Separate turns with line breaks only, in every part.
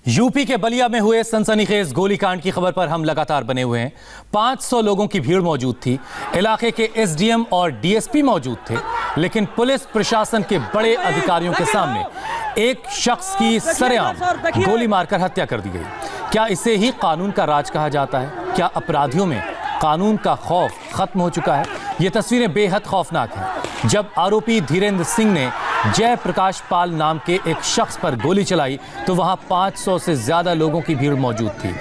UP के बलिया में हुए सनसनीखेज गोलीकांड की खबर पर हम लगातार बने हुए हैं। 500 लोगों की भीड़ मौजूद थी। इलाके के एसडीएम और डीएसपी मौजूद थे, लेकिन पुलिस प्रशासन के बड़े अधिकारियों के सामने एक शख्स की सरेआम गोली मारकर हत्या कर दी गई। क्या इसे ही कानून का राज कहा जाता है? क्या अपराधियों में कानून का खौफ खत्म हो चुका है? ये तस्वीरें बेहद खौफनाक हैं। जब आरोपी धीरेन्द्र सिंह ने जय प्रकाश पाल नाम के एक शख्स पर गोली चलाई तो वहां 500 से ज्यादा लोगों की भीड़ मौजूद थी।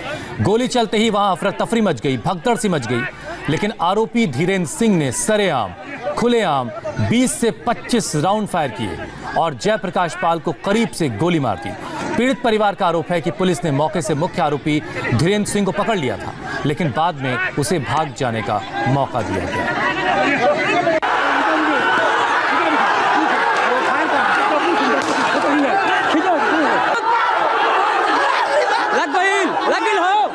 गोली चलते ही वहां अफरा तफरी मच गई, भगदड़ सी मच गई। लेकिन आरोपी धीरेन्द्र सिंह ने सरेआम खुलेआम 20 से 25 राउंड फायर किए और जय प्रकाश पाल को करीब से गोली मार दी। पीड़ित परिवार का आरोप है कि पुलिस ने मौके से मुख्य आरोपी धीरेन्द्र सिंह को पकड़ लिया था, लेकिन बाद में उसे भाग जाने का मौका दिया गया।
लगिल हो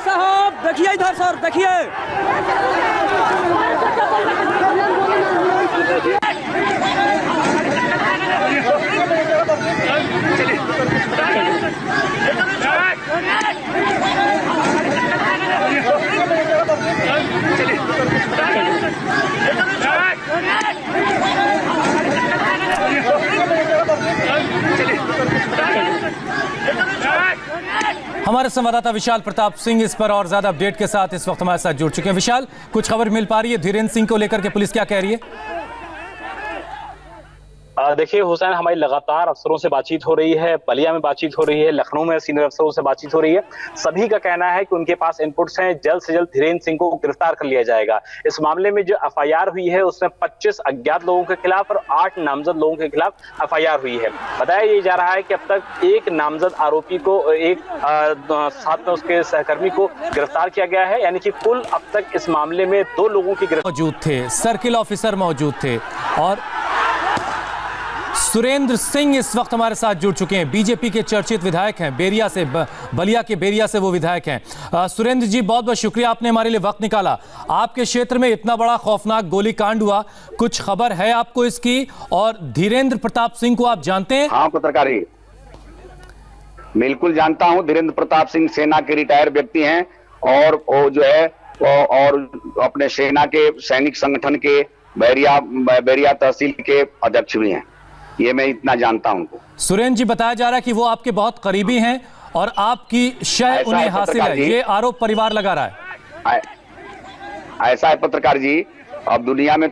साहब, देखिए इधर सर, देखिए
हमारे संवाददाता विशाल प्रताप सिंह इस पर और ज्यादा अपडेट के साथ इस वक्त हमारे साथ जुड़ चुके हैं। विशाल, कुछ खबर मिल पा रही है धीरेन्द्र सिंह को लेकर के पुलिस क्या कह रही है?
देखिए हुसैन, हमारी लगातार अफसरों से बातचीत हो रही है, बलिया में बातचीत हो रही है, लखनऊ में सीनियर अफसरों से बातचीत हो रही है। सभी का कहना है कि उनके पास इनपुट्स हैं, जल्द से जल्द धीरेन्द्र सिंह को गिरफ्तार कर लिया जाएगा। इस मामले में जो एफआईआर हुई है उसमें 25 अज्ञात लोगों के खिलाफ और 8 नामजद लोगों के खिलाफ एफआईआर हुई है। बताया ये जा रहा है कि अब तक एक नामजद आरोपी को, एक साथ में उसके सहकर्मी को गिरफ्तार किया गया है, यानी कि कुल अब तक इस मामले में 2 लोगों की गिरफ्तार
मौजूद थे, सर्किल ऑफिसर मौजूद थे और सुरेंद्र सिंह इस वक्त हमारे साथ जुड़ चुके हैं। बीजेपी के चर्चित विधायक हैं, बेरिया से, बलिया के बेरिया से वो विधायक हैं। सुरेंद्र जी, बहुत बहुत शुक्रिया, आपने हमारे लिए वक्त निकाला। आपके क्षेत्र में इतना बड़ा खौफनाक गोलीकांड हुआ, कुछ खबर है आपको इसकी? और धीरेन्द्र प्रताप सिंह को आप जानते हैं?
हाँ पत्रकारी, बिल्कुल जानता हूँ। धीरेन्द्र प्रताप सिंह सेना के रिटायर व्यक्ति हैं और वो जो है और अपने सेना के सैनिक संगठन के बैरिया तहसील के अध्यक्ष भी हैं। ये मैं इतना जानता हूं।
सुरेंद्र जी, बताया जा रहा है कि वो आपके बहुत करीबी हैं और आपकी शय उन्हें हासिल है, ये आरोप परिवार लगा रहा है।
ऐसा है पत्रकार जी, अब दुनिया में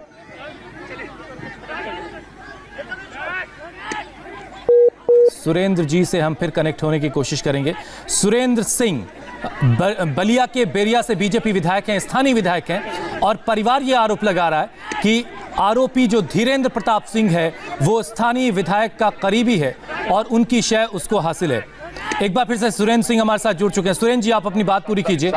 सुरेंद्र जी से हम फिर कनेक्ट होने की कोशिश करेंगे। सुरेंद्र सिंह बलिया के बेरिया से बीजेपी विधायक हैं, स्थानीय विधायक हैं, और परिवार ये आरोप लगा रहा है कि आरोपी जो धीरेन्द्र प्रताप सिंह है वो स्थानीय विधायक का करीबी है और उनकी शय उसको हासिल है। एक बार फिर से सुरेंद्र सिंह हमारे साथ जुड़ चुके हैं। सुरेंद्र जी, आप अपनी बात पूरी कीजिए।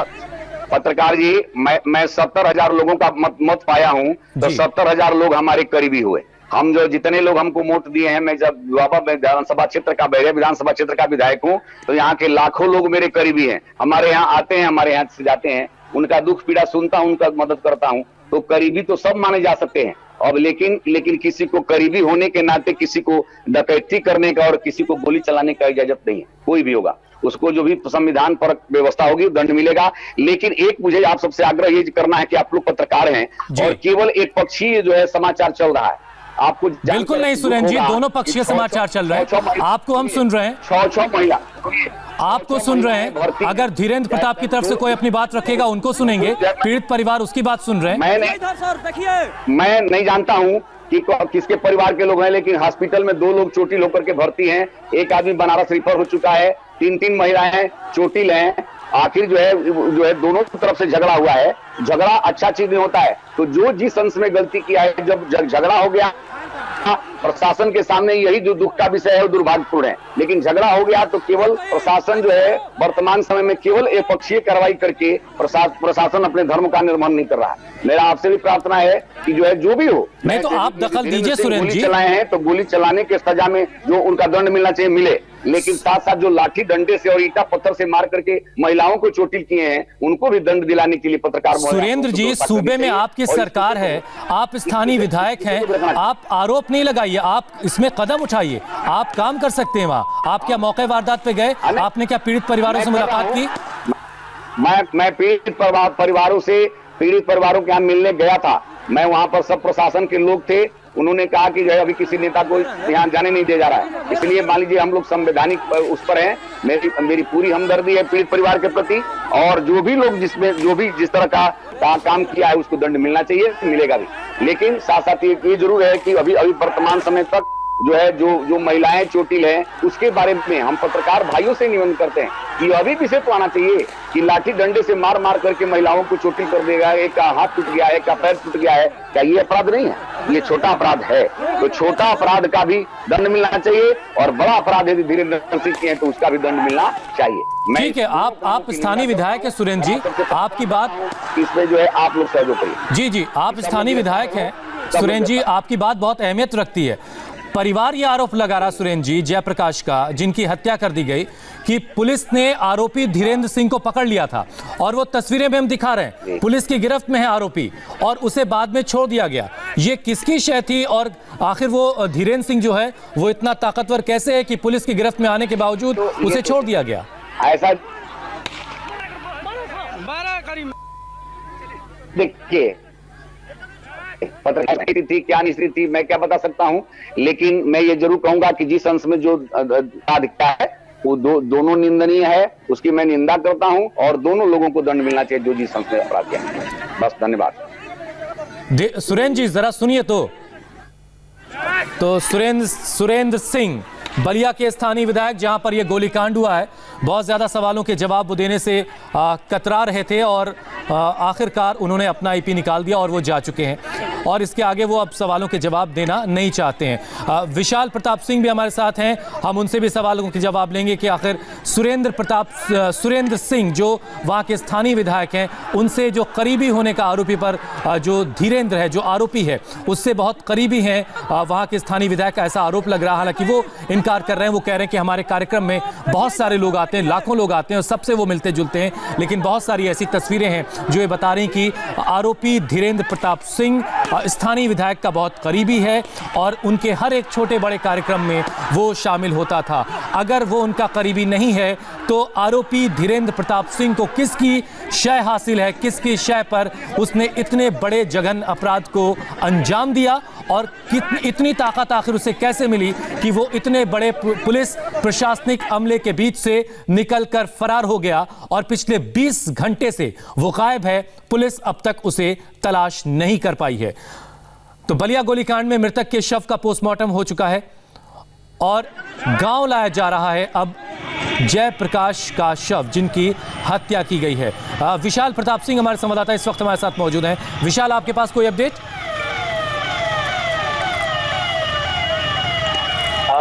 पत्रकार जी, मैं 70,000 लोगों का मत पाया हूं, तो 70,000 लोग हमारे करीबी हुए। हम जो जितने लोग हमको वोट दिए हैं, मैं जब विधानसभा क्षेत्र का, बैरिया विधानसभा क्षेत्र का विधायक हूं, तो यहाँ के लाखों लोग मेरे करीबी हैं। हमारे यहाँ आते हैं, हमारे यहाँ से जाते हैं, उनका दुख पीड़ा सुनता हूं, उनका मदद करता हूं। तो करीबी तो सब माने जा सकते हैं। अब लेकिन किसी को करीबी होने के नाते किसी को डकैती करने का और किसी को गोली चलाने का इजाजत नहीं है। कोई भी होगा उसको जो भी संविधान पर व्यवस्था होगी दंड मिलेगा। लेकिन एक मुझे आप सबसे आग्रह ये करना है कि आप लोग पत्रकार हैं और केवल एक पक्षीय जो है समाचार चल रहा है, आपको
बिल्कुल नहीं सुरेंद्र जी, दोनों पक्षीय समाचार चल रहे हैं, आपको हम सुन रहे हैं।
6 महिला
आपको सुन रहे हैं। अगर धीरेन्द्र प्रताप की तरफ से कोई अपनी बात रखेगा उनको सुनेंगे, पीड़ित परिवार उसकी बात सुन रहे हैं।
मैं नहीं जानता हूं कि किसके परिवार के लोग हैं, लेकिन हॉस्पिटल में 2 लोग चोटिल होकर के भर्ती हैं। एक आदमी बनारस रिफर हो चुका है, 3 महिलाएं चोटिल हैं। आखिर जो है दोनों तरफ से झगड़ा हुआ है। झगड़ा अच्छा चीज नहीं होता है, तो जो जिस अंश में गलती किया है, जब झगड़ा हो गया प्रशासन के सामने यही जो दुख का विषय है वो दुर्भाग्यपूर्ण है। लेकिन झगड़ा हो गया तो केवल प्रशासन जो है वर्तमान समय में केवल एक पक्षीय कार्रवाई करके प्रशासन अपने धर्म का निर्वहन नहीं कर रहा है। मेरा आपसे भी प्रार्थना है कि जो है जो भी हो,
नहीं तो आप दखल दीजिए सुरेंद्र जी।
चलाए हैं तो गोली चलाने के सजा में जो उनका दंड मिलना चाहिए मिले। लेकिन साथ साथ जो लाठी डंडे से और ईटा पत्थर से मार करके महिलाओं को चोटिल किए हैं, उनको भी दंड दिलाने के लिए पत्रकार
सुरेंद्र जी, सूबे में आपकी सरकार है, आप स्थानीय विधायक हैं, आप आरोप नहीं लगाइए, आप इसमें कदम उठाइए, आप काम कर सकते हैं वहां। आप क्या मौके वारदात पे गए? आपने क्या पीड़ित परिवारों से मुलाकात की?
मैं पीड़ित परिवारों के यहाँ मिलने गया था। मैं वहां पर सब प्रशासन के लोग थे, उन्होंने कहा कि जो है अभी किसी नेता को यहाँ जाने नहीं दिया जा रहा है, इसलिए मान लीजिए हम लोग संवैधानिक उस पर हैं। मेरी पूरी हमदर्दी है पीड़ित परिवार के प्रति, और जो भी लोग जिस तरह का काम किया है उसको दंड मिलना चाहिए, मिलेगा भी। लेकिन साथ साथ ये जरूर है कि अभी वर्तमान समय तक जो है जो महिलाएं चोटिल हैं, उसके बारे में हम पत्रकार भाइयों से निवेदन करते हैं कि अभी विषय तो आना चाहिए कि लाठी डंडे से मार करके महिलाओं को चोटिल कर देगा, एक का हाथ टूट गया है, एक का पैर टूट गया है, क्या ये अपराध नहीं है? ये छोटा अपराध है। तो छोटा अपराध का भी दंड मिलना चाहिए, और बड़ा अपराध यदि धीरेन्द्र सिंह किए तो उसका भी दंड मिलना चाहिए।
ठीक है, आप स्थानीय विधायक है सुरेंद्र जी, आपकी बात
इसमें जो है आप लोग सहयोग करिए।
जी, आप स्थानीय विधायक हैं सुरेंद्र जी, आपकी बात बहुत अहमियत रखती है। परिवार ये आरोप लगा रहा सुरेंद्र जी जयप्रकाश का, जिनकी हत्या कर दी गई, कि पुलिस ने आरोपी धीरेन्द्र सिंह को पकड़ लिया था, और वो तस्वीरें में हम दिखा रहे हैं, पुलिस की गिरफ्त में है आरोपी, और उसे बाद में छोड़ दिया गया। ये किसकी शय थी, और आखिर वो धीरेन्द्र सिंह जो है वो इतना ताकतवर कैसे है कि पुलिस की गिरफ्त में आने के बावजूद उसे छोड़ दिया गया?
ऐसा देखिए, पत्रकार थी क्या निश्चित थी मैं क्या बता सकता हूं, लेकिन मैं ये जरूर कहूंगा कि जिस अंश में जो दिखता है वो दोनों निंदनीय है, उसकी मैं निंदा करता हूं, और दोनों लोगों को दंड मिलना चाहिए जो जिस अंश में अपराध किया है। बस, धन्यवाद।
सुरेंद्र जी जरा सुनिए तो सुरेंद्र सिंह बलिया के स्थानीय विधायक, जहां पर यह गोलीकांड हुआ है, बहुत ज्यादा सवालों के जवाब वो देने से कतरा रहे थे, और आखिरकार उन्होंने अपना आईपी निकाल दिया और वो जा चुके हैं, और इसके आगे वो अब सवालों के जवाब देना नहीं चाहते हैं। विशाल प्रताप सिंह भी हमारे साथ हैं, हम उनसे भी सवालों के जवाब लेंगे कि आखिर सुरेंद्र सिंह जो वहाँ के स्थानीय विधायक हैं, उनसे जो करीबी होने का आरोपी पर जो धीरेन्द्र है, जो आरोपी है, उससे बहुत करीबी हैं वहाँ के स्थानीय विधायक का ऐसा आरोप लग रहा है। हालांकि वो इनकार कर रहे हैं, वो कह रहे हैं कि हमारे कार्यक्रम में बहुत सारे लोग आते हैं, लाखों लोग आते हैं, और सबसे वो मिलते जुलते हैं, लेकिन बहुत सारी ऐसी तस्वीरें हैं जो ये बता रही कि आरोपी धीरेन्द्र प्रताप सिंह स्थानीय विधायक का बहुत करीबी है, और उनके हर एक छोटे बड़े कार्यक्रम में वो शामिल होता था। अगर वो उनका करीबी नहीं है तो आरोपी धीरेन्द्र प्रताप सिंह को किसकी शय हासिल है, किसकी शय पर उसने इतने बड़े जघन्य अपराध को अंजाम दिया, और इतनी ताकत आखिर उसे कैसे मिली कि वो इतने बड़े पुलिस प्रशासनिक अमले के बीच से निकलकर फरार हो गया, और पिछले 20 घंटे से वो गायब है, पुलिस अब तक उसे तलाश नहीं कर पाई है। तो बलिया गोलीकांड में मृतक के शव का पोस्टमार्टम हो चुका है, और गांव लाया जा रहा है अब जयप्रकाश का शव, जिनकी हत्या की गई है। विशाल प्रताप सिंह हमारे संवाददाता इस वक्त हमारे साथ मौजूद हैं। विशाल, आपके पास कोई अपडेट?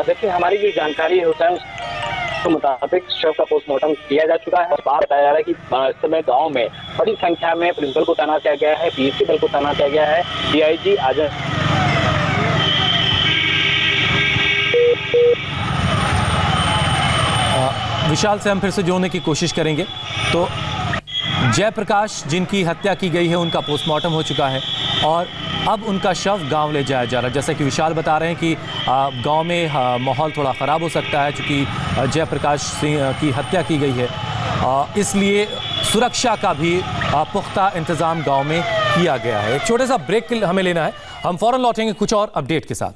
देखिए, हमारी जो जानकारी है उसके मुताबिक शव का पोस्टमार्टम किया जा चुका है, और बात बताया जा रहा है कि इस समय गांव में बड़ी संख्या में पुलिस बल को तैनात किया गया है, पीएससी बल को तैनात किया गया है। डीआईजी आजम
विशाल से हम फिर से जोड़ने की कोशिश करेंगे। तो जयप्रकाश जिनकी हत्या की गई है, उनका पोस्टमार्टम हो चुका है, और अब उनका शव गांव ले जाया जा रहा है। जैसा कि विशाल बता रहे हैं कि गांव में माहौल थोड़ा ख़राब हो सकता है, क्योंकि जयप्रकाश सिंह की हत्या की गई है, इसलिए सुरक्षा का भी पुख्ता इंतज़ाम गांव में किया गया है। एक छोटा सा ब्रेक हमें लेना है, हम फ़ौरन लौटेंगे कुछ और अपडेट के साथ।